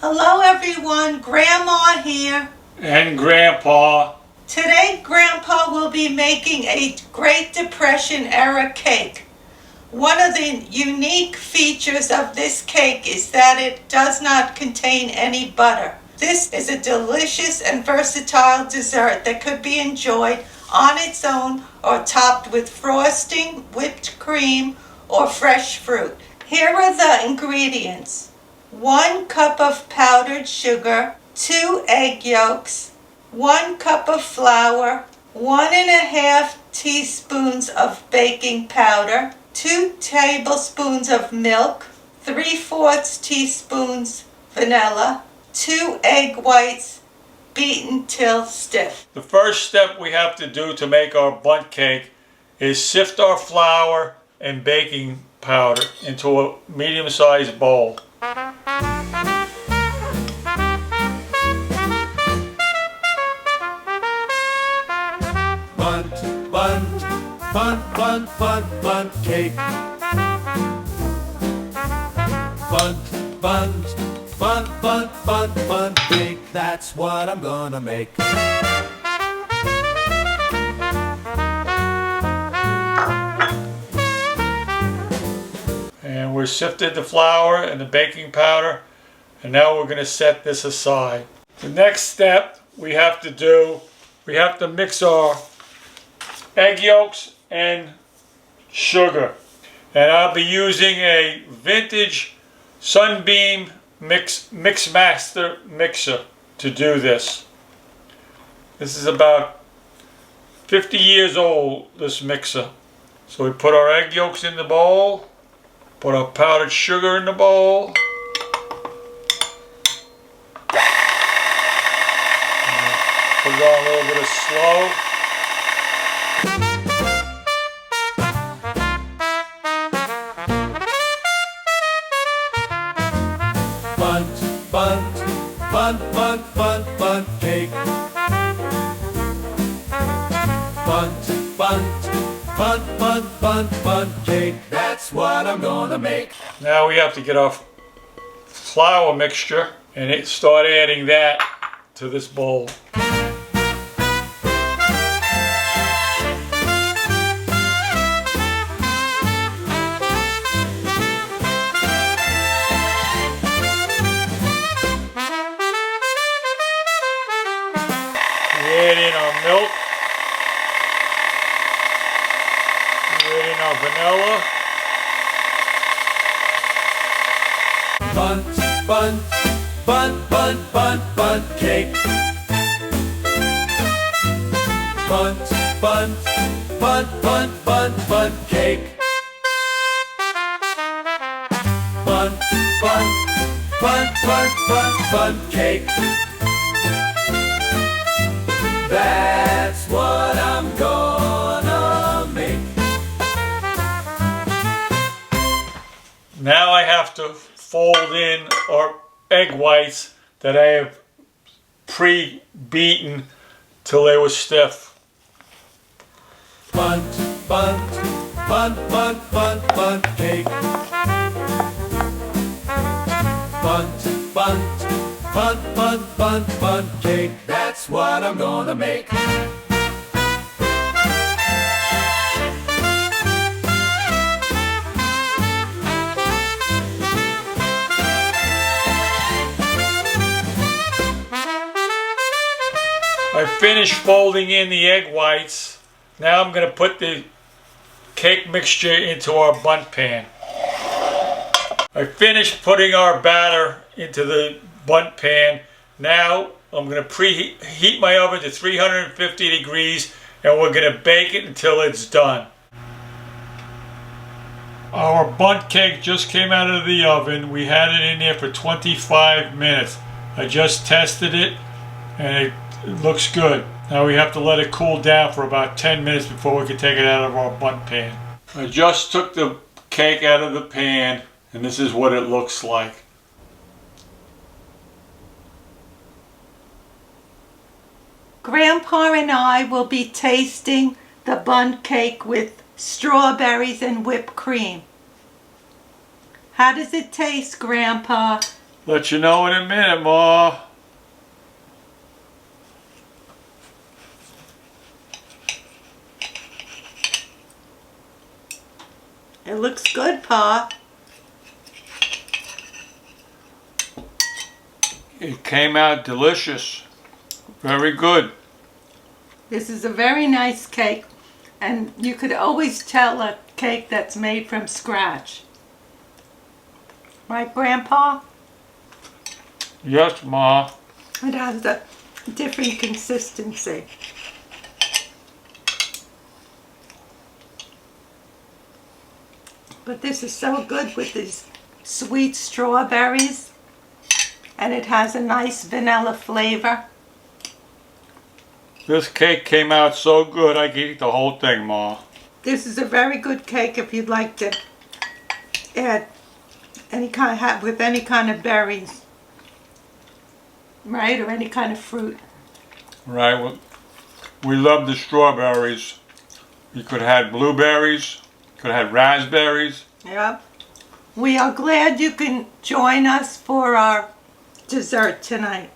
Hello everyone, Grandma here. And Grandpa. Today Grandpa will be making a Great Depression era cake. One of the unique features of this cake is that it does not contain any butter. This is a delicious and versatile dessert that could be enjoyed on its own or topped with frosting, whipped cream, or fresh fruit. Here are the ingredients. 1 cup of powdered sugar, 2 egg yolks, 1 cup of flour, 1½ teaspoons of baking powder, 2 tablespoons of milk, 3/4 teaspoons vanilla, 2 egg whites beaten till stiff. The first step we have to do to make our bundt cake is sift our flour and baking powder into a medium-sized bowl. Bundt cake. Bundt cake. That's what I'm gonna make. And we sifted the flour and the baking powder, and now we're going to set this aside. The next step we have to mix our egg yolks and sugar. And I'll be using a vintage Sunbeam Mixmaster mixer to do this. This is about 50 years old, this mixer. So we put our egg yolks in the bowl, put our powdered sugar in the bowl, put it on a little bit of slow. Bundt cake. Bundt cake. That's what I'm gonna make. Now we have to get our flour mixture and start adding that to this bowl. Add in our milk, add in our vanilla. Bundt cake. Bundt cake. Bundt cake. That's what I'm gonna make. Now I have to fold in our egg whites that I have pre-beaten till they were stiff. Bundt cake. Bundt cake. That's what I'm gonna make. I finished folding in the egg whites. Now I'm going to put the cake mixture into our bundt pan. I finished putting our batter into the bundt pan. Now I'm going to preheat my oven to 350 degrees and we're going to bake it until it's done. Our bundt cake just came out of the oven. We had it in there for 25 minutes. I just tested it and it looks good. Now we have to let it cool down for about 10 minutes before we can take it out of our bundt pan. I just took the cake out of the pan and this is what it looks like. Grandpa and I will be tasting the Bundt Cake with strawberries and whipped cream. How does it taste, Grandpa? Let you know in a minute, Ma. It looks good, Pa. It came out delicious. Very good. This is a very nice cake, and you could always tell a cake that's made from scratch. Right, Grandpa? Yes, Ma. It has a different consistency. But this is so good with these sweet strawberries, and it has a nice vanilla flavor. This cake came out so good I could eat the whole thing, Ma. This is a very good cake if you'd like to add with any kind of berries, right, or any kind of fruit. Right. Well, we love the strawberries. You could have had blueberries. Could have had raspberries. Yep. We are glad you can join us for our dessert tonight.